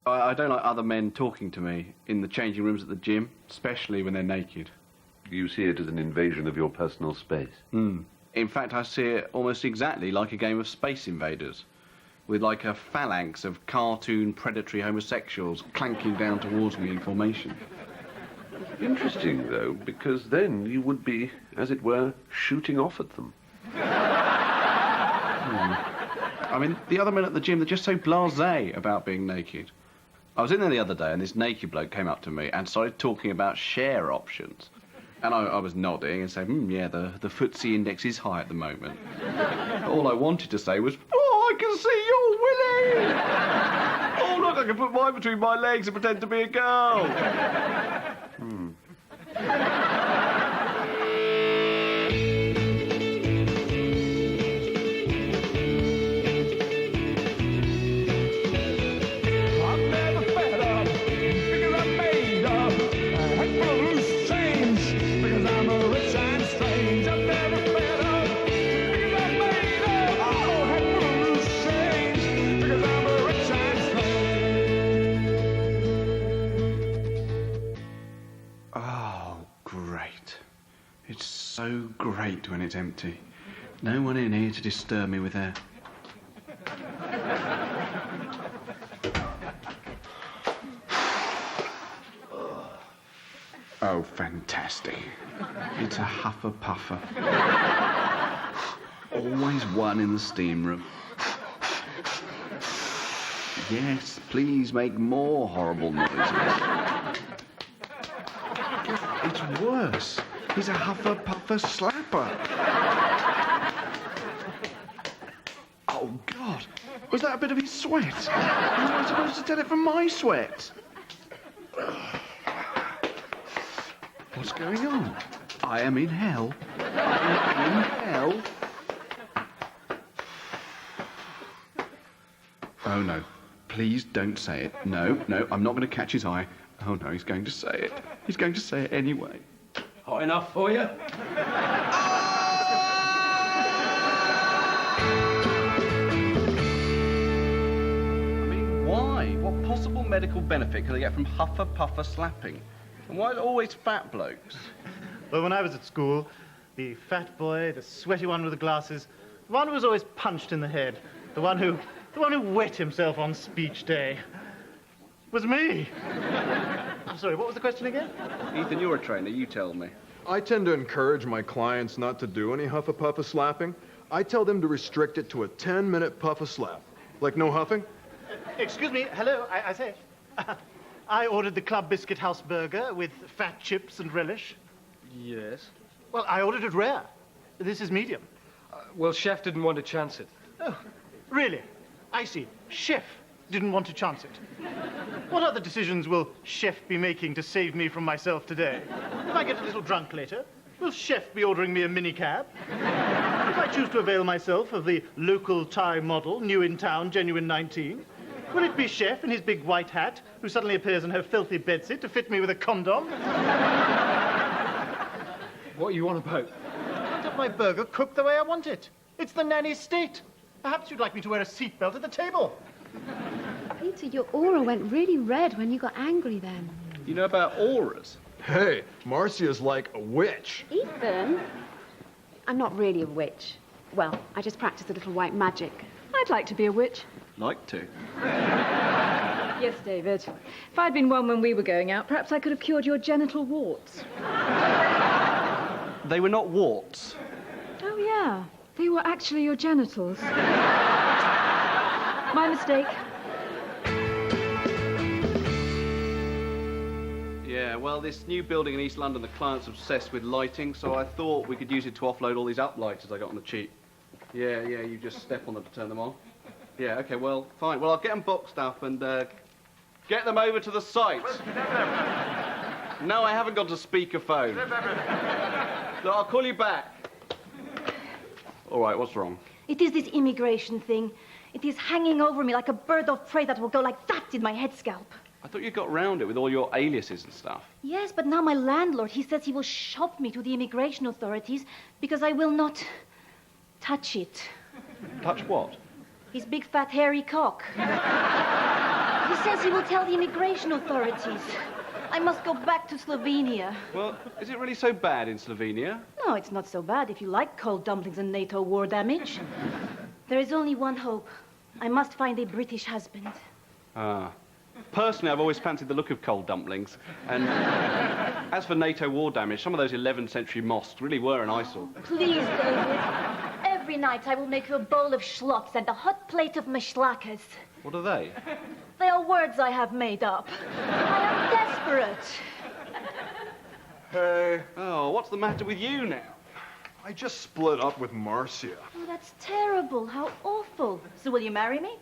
I don't like other men talking to me in the changing rooms at the gym, especially when they're naked. You see it as an invasion of your personal space? In fact, I see it almost exactly like a game of Space Invaders, with like a phalanx of cartoon predatory homosexuals clanking down towards me in formation. Interesting, though, because then you would be, as it were, shooting off at them. I mean, the other men at the gym, they're just so blasé about being naked. I was in there the other day and this naked bloke came up to me and started talking about share options. And I was nodding and saying, yeah, the FTSE index is high at the moment. All I wanted to say was, oh, I can see your willy! Oh, look, I can put mine between my legs and pretend to be a girl. It's so great when it's empty. No one in here to disturb me with their... Oh, fantastic. It's a Huffa Puffer. Always one in the steam room. Yes, please make more horrible noises. It's worse. He's a Huffa Puffer slapper. Oh, God. Was that a bit of his sweat? How was I supposed to tell it from my sweat? What's going on? I am in hell. I am in hell. Oh, no. Please don't say it. No, I'm not going to catch his eye. Oh, no, he's going to say it. He's going to say it anyway. Hot enough for you? I mean, why? What possible medical benefit can they get from Huffa Puffer slapping? And why is it always fat blokes? Well, when I was at school, the fat boy, the sweaty one with the glasses, the one who was always punched in the head, the one who wet himself on speech day, was me. I'm sorry, what was the question again? Ethan, you're a trainer, you tell me. I tend to encourage my clients not to do any Huffa Puffa slapping. I tell them to restrict it to a 10-minute Puffa slap. Like no huffing? Excuse me, hello, I say. I ordered the Club Biscuit House burger with fat chips and relish. Yes. Well, I ordered it rare. This is medium. Well, Chef didn't want to chance it. Oh, really? I see. Chef didn't want to chance it. What other decisions will Chef be making to save me from myself today? If I get a little drunk later, will Chef be ordering me a minicab? If I choose to avail myself of the local Thai model, new in town, genuine 19, will it be Chef in his big white hat who suddenly appears in her filthy bedsit to fit me with a condom? What are you on about? I want my burger cooked the way I want it. It's the nanny's state. Perhaps you'd like me to wear a seatbelt at the table. Peter, your aura went really red when you got angry then. You know about auras? Hey, Marcia's like a witch. Ethan? I'm not really a witch. Well, I just practice a little white magic. I'd like to be a witch. Like to. Yes, David. If I'd been one when we were going out, perhaps I could have cured your genital warts. They were not warts. Oh, yeah. They were actually your genitals. My mistake. Yeah, well, this new building in East London, the client's obsessed with lighting, so I thought we could use it to offload all these uplighters I got on the cheap. Yeah, you just step on them to turn them on. Yeah, OK, well, fine. Well, I'll get them boxed up and get them over to the site. No, I haven't got a speakerphone. Look, I'll call you back. All right, what's wrong? It is this immigration thing. It is hanging over me like a bird of prey that will go like that in my head scalp. I thought you got round it with all your aliases and stuff. Yes, but now my landlord, he says he will shop me to the immigration authorities because I will not touch it. Touch what? His big fat hairy cock. He says he will tell the immigration authorities. I must go back to Slovenia. Well, is it really so bad in Slovenia? No, it's not so bad if you like cold dumplings and NATO war damage. There is only one hope. I must find a British husband. Ah. Personally, I've always fancied the look of cold dumplings. And as for NATO war damage, some of those 11th century mosques really were an eyesore. Please, David. Every night I will make you a bowl of schlocks and a hot plate of mashlakas. What are they? They are words I have made up. I am desperate. Hey, Oh, what's the matter with you now? I just split up with Marcia. Oh, that's terrible. How awful. So will you marry me?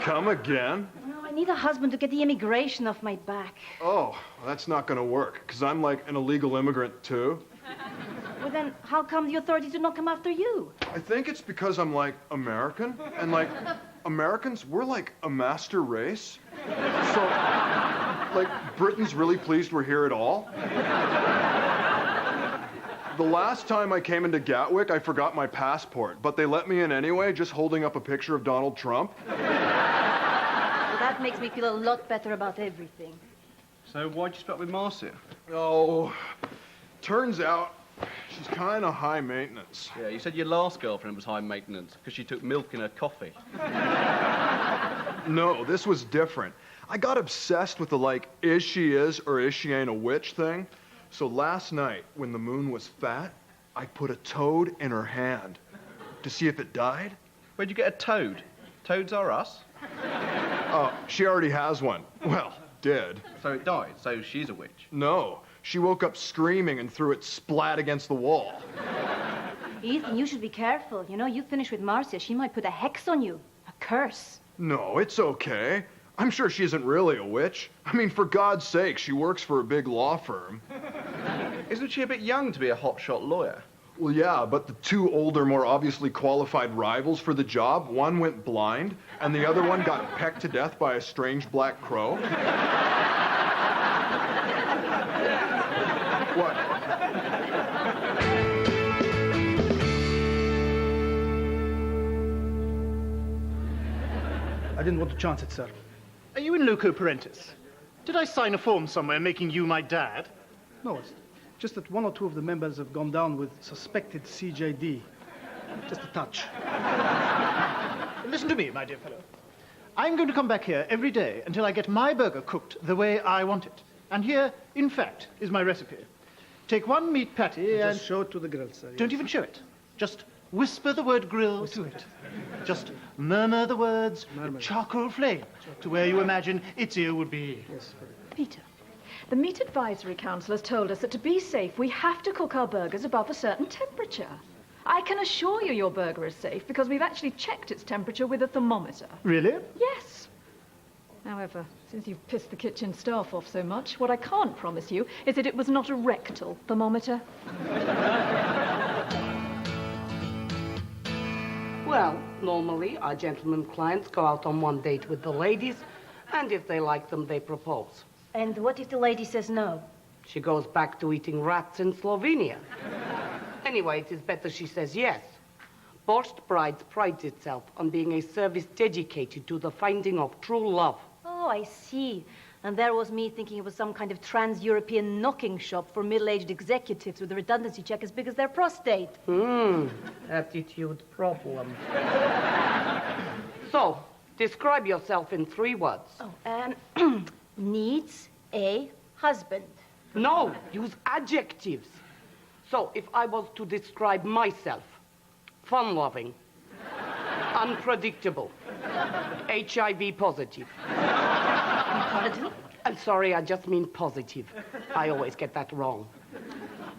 Come again? No, I need a husband to get the immigration off my back. Oh, that's not gonna work, because I'm like an illegal immigrant too. Well, then how come the authorities do not come after you? I think it's because I'm like American, and like Americans, we're like a master race. So, like, Britain's really pleased we're here at all. The last time I came into Gatwick, I forgot my passport, but they let me in anyway, just holding up a picture of Donald Trump. Well, that makes me feel a lot better about everything. So why'd you split up with Marcia? Oh, turns out she's kind of high maintenance. Yeah, you said your last girlfriend was high maintenance because she took milk in her coffee. No, this was different. I got obsessed with the like, is she is or is she ain't a witch thing. So last night, when the moon was fat, I put a toad in her hand to see if it died. Where'd you get a toad? Toads are us. Oh, she already has one. Well, did. So it died, so she's a witch. No, she woke up screaming and threw it splat against the wall. Ethan, you should be careful. You know, you finish with Marcia, she might put a hex on you. A curse. No, it's okay. I'm sure she isn't really a witch. I mean, for God's sake, she works for a big law firm. Isn't she a bit young to be a hotshot lawyer? Well, yeah, but the two older, more obviously qualified rivals for the job, one went blind, and the other one got pecked to death by a strange black crow. What? I didn't want to chance it, sir. Are you in loco parentis? Did I sign a form somewhere making you my dad? No, it's just that one or two of the members have gone down with suspected CJD. Just a touch. Listen to me, my dear fellow. I'm going to come back here every day until I get my burger cooked the way I want it. And here, in fact, is my recipe. Take one meat patty and... Just show it to the grill, sir. Don't even show it. Just whisper the word grill to it. Just murmur the words charcoal flame to where you imagine its ear would be. Yes, Peter, the Meat Advisory Council has told us that to be safe, we have to cook our burgers above a certain temperature. I can assure you your burger is safe because we've actually checked its temperature with a thermometer. Really? Yes. However, since you've pissed the kitchen staff off so much, what I can't promise you is that it was not a rectal thermometer. Well, normally our gentlemen clients go out on one date with the ladies, and if they like them, they propose. And what if the lady says no? She goes back to eating rats in Slovenia. Anyway, it is better she says yes. Borscht Brides prides itself on being a service dedicated to the finding of true love. Oh, I see. And there was me thinking it was some kind of trans-European knocking shop for middle-aged executives with a redundancy check as big as their prostate. Attitude problem. So, describe yourself in 3 words. Oh, needs a husband. No, use adjectives. So, if I was to describe myself, fun-loving, unpredictable, HIV positive. Pardon? I'm sorry, I just mean positive. I always get that wrong.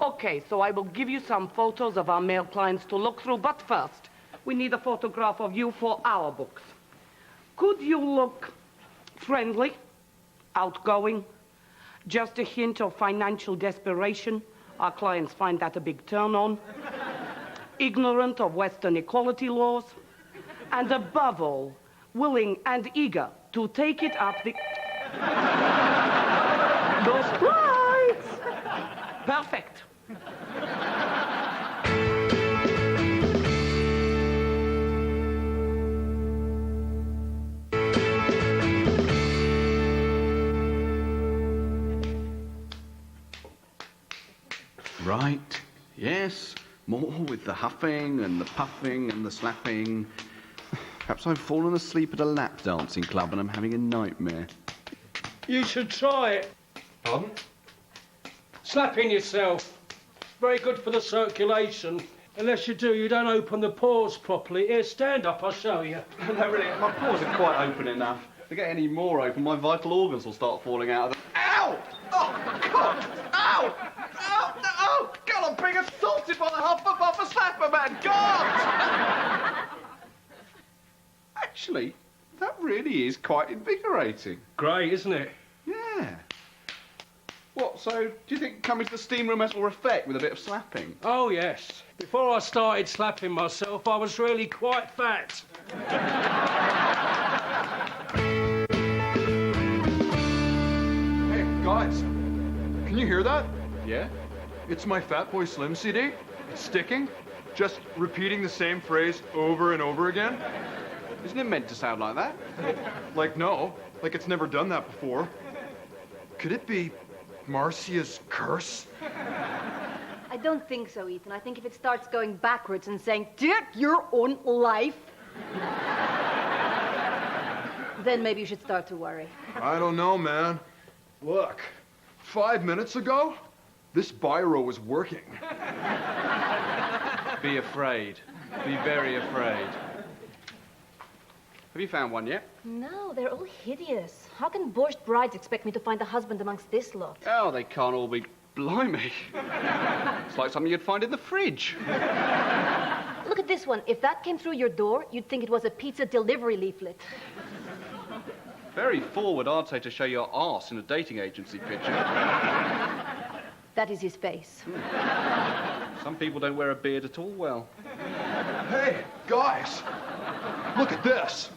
Okay, so I will give you some photos of our male clients to look through, but first, we need a photograph of you for our books. Could you look friendly, outgoing, just a hint of financial desperation? Our clients find that a big turn-on. Ignorant of Western equality laws, and above all, willing and eager to take it up the... Those sprites! Perfect. Right. Yes. More with the huffing and the puffing and the slapping. Perhaps I've fallen asleep at a lap dancing club and I'm having a nightmare. You should try it. Pardon? Slapping yourself. Very good for the circulation. Unless you do, you don't open the pores properly. Here, stand up, I'll show you. No, really, my pores are quite open enough. If they get any more open, my vital organs will start falling out of them. Ow! Oh, God! Ow! Ow! Oh, God, I'm being assaulted by the Huffa Slapper Man! God! Actually, that really is quite invigorating. Great, isn't it? Yeah. What, so do you think coming to the steam room has more effect with a bit of slapping? Oh, yes. Before I started slapping myself, I was really quite fat. Hey, guys, can you hear that? Yeah? It's my Fat Boy Slim CD. It's sticking. Just repeating the same phrase over and over again. Isn't it meant to sound like that? Like, no. Like it's never done that before. Could it be Marcia's curse? I don't think so, Ethan. I think if it starts going backwards and saying, "Take your own life," then maybe you should start to worry. I don't know, man. Look, 5 minutes ago, this biro was working. Be afraid. Be very afraid. Have you found one yet? No, they're all hideous. How can borscht brides expect me to find a husband amongst this lot? Oh, they can't all be... Blimey. It's like something you'd find in the fridge. Look at this one. If that came through your door, you'd think it was a pizza delivery leaflet. Very forward, I'd say, to show your arse in a dating agency picture. That is his face. Some people don't wear a beard at all well. Hey, guys, look at this.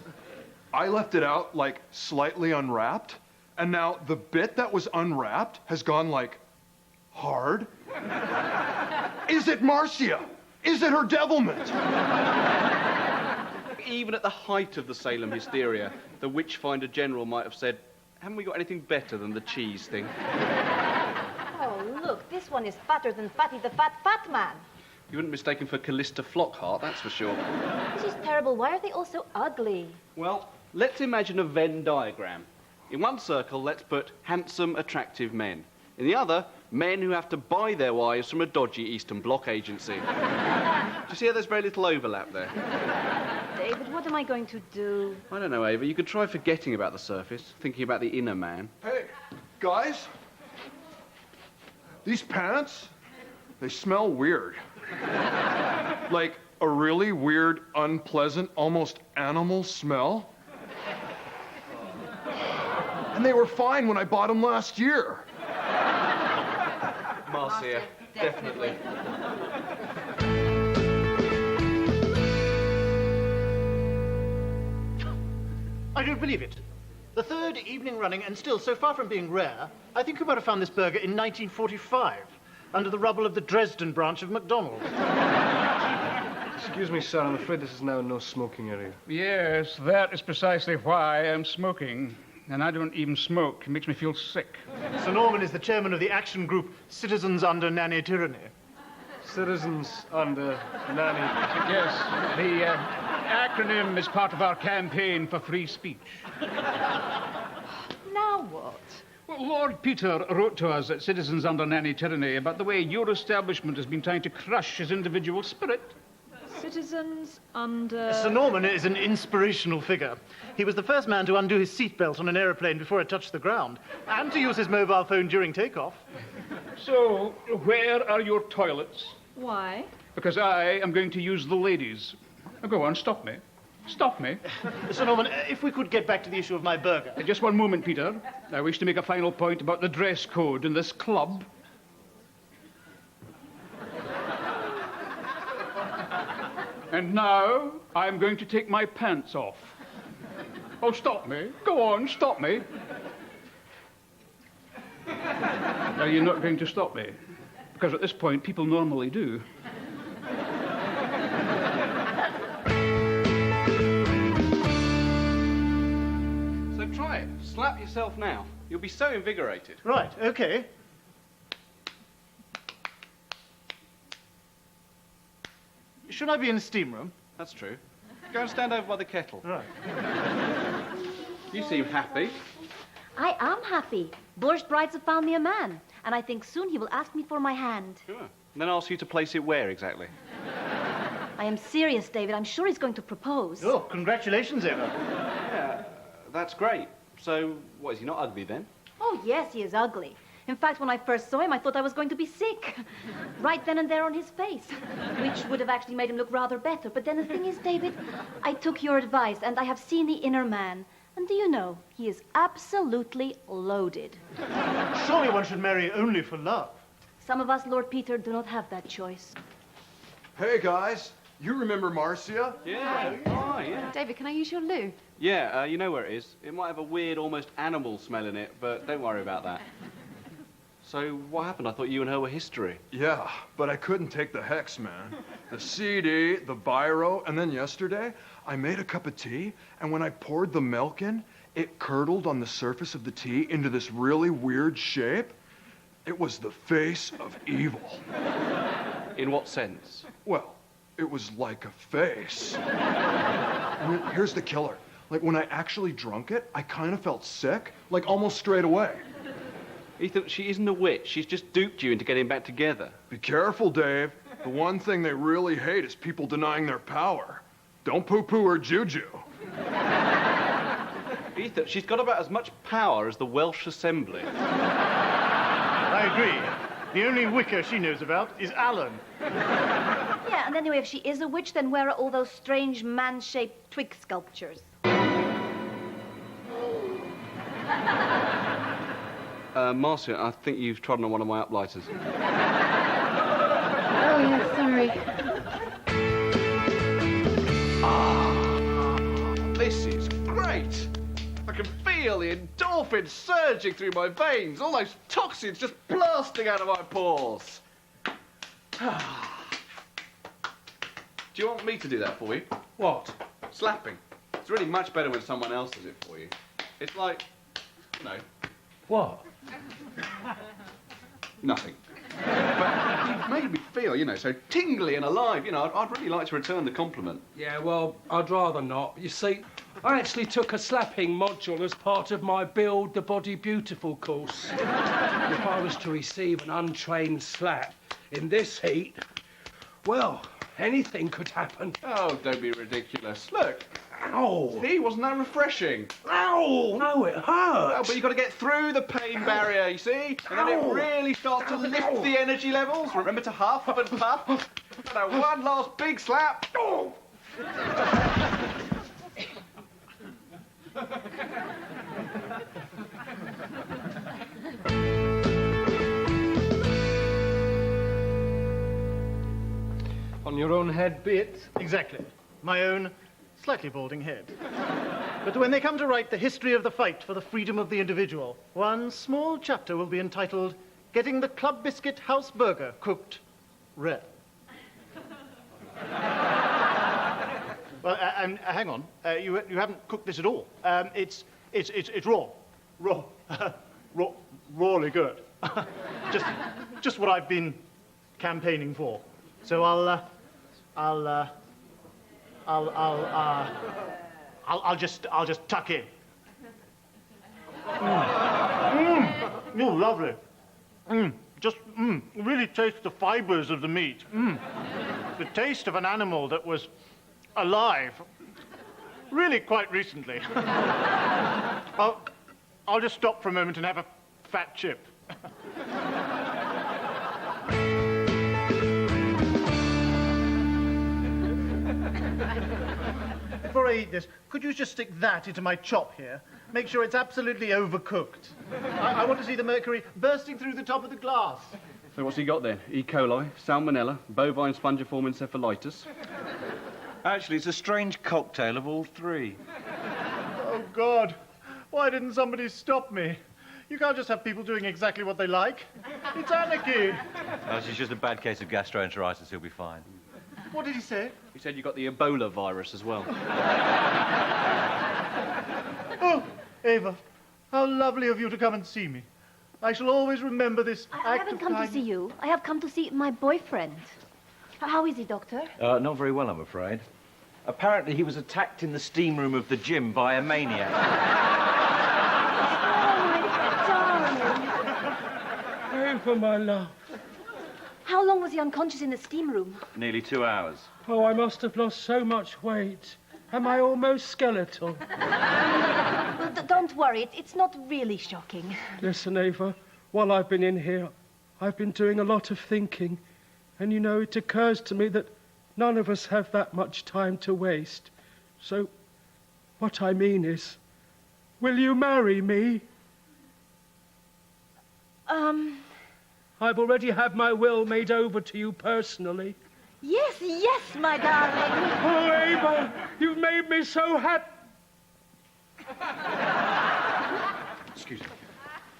I left it out, like, slightly unwrapped, and now the bit that was unwrapped has gone, like, hard. Is it Marcia? Is it her devilment? Even at the height of the Salem hysteria, the Witchfinder General might have said, haven't we got anything better than the cheese thing? Oh, look, this one is fatter than Fatty the Fat Man. You wouldn't mistake him for Callista Flockhart, that's for sure. This is terrible. Why are they all so ugly? Well, let's imagine a Venn diagram. In one circle, let's put handsome, attractive men. In the other, men who have to buy their wives from a dodgy Eastern Bloc agency. Do you see how there's very little overlap there? David, what am I going to do? I don't know, Ava. You could try forgetting about the surface, thinking about the inner man. Hey, guys, these pants, they smell weird. Like a really weird, unpleasant, almost animal smell. And they were fine when I bought them last year. Marcia, definitely. I don't believe it. The third evening running, and still so far from being rare, I think we might have found this burger in 1945, under the rubble of the Dresden branch of McDonald's. Excuse me, sir, I'm afraid this is now a no-smoking area. Yes, that is precisely why I'm smoking. And I don't even smoke. It makes me feel sick. Sir Norman is the chairman of the action group Citizens Under Nanny Tyranny. Citizens under nanny. Yes, the acronym is part of our campaign for free speech. Now what? Well, Lord Peter wrote to us at Citizens Under Nanny Tyranny about the way your establishment has been trying to crush his individual spirit. Citizens under... Sir Norman is an inspirational figure. He was the first man to undo his seatbelt on an aeroplane before it touched the ground, and to use his mobile phone during takeoff. So, where are your toilets? Why? Because I am going to use the ladies. Now, go on, stop me. Stop me. Sir Norman, if we could get back to the issue of my burger. Just one moment, Peter. I wish to make a final point about the dress code in this club. And now, I'm going to take my pants off. Oh, stop me. Go on, stop me. Are you not going to stop me? Because at this point, people normally do. So try it. Slap yourself now. You'll be so invigorated. Right, okay. Should I be in the steam room? That's true. Go and stand over by the kettle. Right. You seem happy. I am happy. Boris brides have found me a man, and I think soon he will ask me for my hand. Sure. And then ask you to place it where exactly? I am serious, David. I'm sure he's going to propose. Oh, congratulations, Eva. Yeah, that's great. So, what, is he not ugly then? Oh, yes, he is ugly. In fact, when I first saw him, I thought I was going to be sick. Right then and there on his face. Which would have actually made him look rather better. But then the thing is, David, I took your advice, and I have seen the inner man. And do you know, he is absolutely loaded. Surely one should marry only for love. Some of us, Lord Peter, do not have that choice. Hey, guys. You remember Marcia? Yeah. Oh, yeah. David, can I use your loo? Yeah, you know where it is. It might have a weird, almost animal smell in it, but don't worry about that. So, what happened? I thought you and her were history. Yeah, but I couldn't take the hex, man. The CD, the biro, and then yesterday, I made a cup of tea, and when I poured the milk in, it curdled on the surface of the tea into this really weird shape. It was the face of evil. In what sense? Well, it was like a face. I mean, here's the killer. Like, when I actually drunk it, I kind of felt sick, like almost straight away. Ethan, she isn't a witch. She's just duped you into getting back together. Be careful, Dave. The one thing they really hate is people denying their power. Don't poo-poo her juju. Ethan, she's got about as much power as the Welsh Assembly. I agree. The only Wicca she knows about is Alan. Yeah, and anyway, if she is a witch, then where are all those strange man-shaped twig sculptures? Marcia, I think you've trodden on one of my uplighters. Oh, yeah, sorry. This is great! I can feel the endorphins surging through my veins, all those toxins just blasting out of my pores. Do you want me to do that for you? What? Slapping. It's really much better when someone else does it for you. It's like, you know, What? nothing. But you've made me feel, you know, so tingly and alive. You know, I'd really like to return the compliment. Yeah, well, I'd rather not. You see, I actually took a slapping module as part of my Build the Body Beautiful course. If I was to receive an untrained slap in this heat, well, anything could happen. Oh, don't be ridiculous. Look. Ow! See, wasn't that refreshing? Ow! No, it hurts. Oh, but you've got to get through the pain barrier, you see? And then it really starts to lift the energy levels. Remember to huff and puff. And one last big slap. Oh! On your own head, be it? Exactly. My own slightly balding head. But when they come to write the history of the fight for the freedom of the individual, one small chapter will be entitled Getting the Club Biscuit House Burger Cooked Rare. Well, hang on. You haven't cooked this at all. It's raw. Rawly good. just what I've been campaigning for. So I'll just tuck in. Oh, lovely. Really taste the fibers of the meat. The taste of an animal that was alive, really quite recently. I'll just stop for a moment and have a fat chip. Before I eat this, could you just stick that into my chop here? Make sure it's absolutely overcooked. I want to see the mercury bursting through the top of the glass. So what's he got then? E. coli, salmonella, bovine spongiform encephalitis. Actually, it's a strange cocktail of all three. Oh, God. Why didn't somebody stop me? You can't just have people doing exactly what they like. It's anarchy. No, it's just a bad case of gastroenteritis. He'll be fine. What did he say? He said you got the Ebola virus as well. Oh, Ava, how lovely of you to come and see me. I shall always remember this I haven't come to see you. I have come to see my boyfriend. How is he, Doctor? Not very well, I'm afraid. Apparently he was attacked in the steam room of the gym by a maniac. Pray for my love. How long was he unconscious in the steam room? Nearly 2 hours. Oh, I must have lost so much weight. Am I almost skeletal? Well, don't worry, it's not really shocking. Listen, Ava, while I've been in here, I've been doing a lot of thinking. And, you know, it occurs to me that none of us have that much time to waste. So, what I mean is, will you marry me? I've already had my will made over to you personally. Yes, my darling. Oh, Ava, you've made me so happy. Excuse me.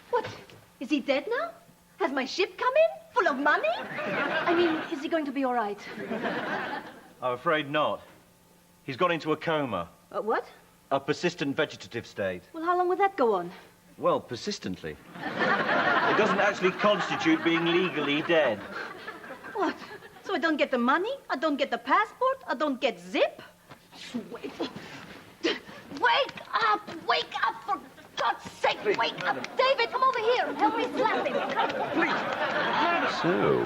What? Is he dead now? Has my ship come in? Full of money? I mean, is he going to be all right? I'm afraid not. He's gone into a coma. What? A persistent vegetative state. Well, how long will that go on? Well, persistently. It doesn't actually constitute being legally dead. What? So I don't get the money? I don't get the passport? I don't get zip? Wake up! Wake up, for God's sake! Wake up! David, come over here. Help me slap him. So,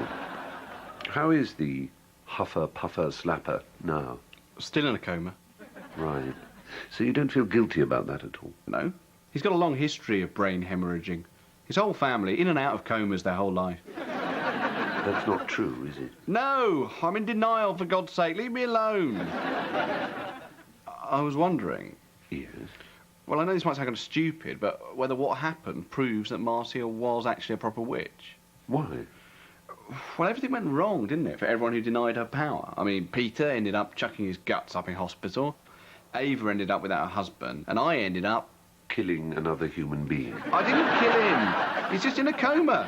how is the Huffa Puffer Slapper now? Still in a coma. Right. So you don't feel guilty about that at all? No. He's got a long history of brain hemorrhaging. His whole family, in and out of comas their whole life. That's not true, is it? No! I'm in denial, for God's sake. Leave me alone. I was wondering... Yes? Well, I know this might sound kind of stupid, but whether what happened proves that Marcia was actually a proper witch. Why? Well, everything went wrong, didn't it, for everyone who denied her power? I mean, Peter ended up chucking his guts up in hospital, Ava ended up without a husband, and I ended up... Killing another human being. I didn't kill him. He's just in a coma.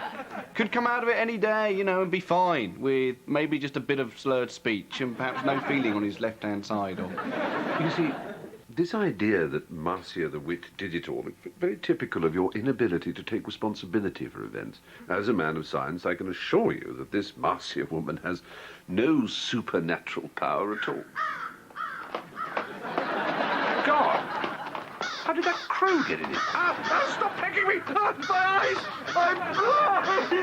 Could come out of it any day, you know, and be fine, with maybe just a bit of slurred speech and perhaps no feeling on his left-hand side, or... You see, this idea that Marcia the Wit did it all is very typical of your inability to take responsibility for events. As a man of science, I can assure you that this Marcia woman has no supernatural power at all. God! How did that crow get in it? Stop pecking me! My eyes! I'm blind!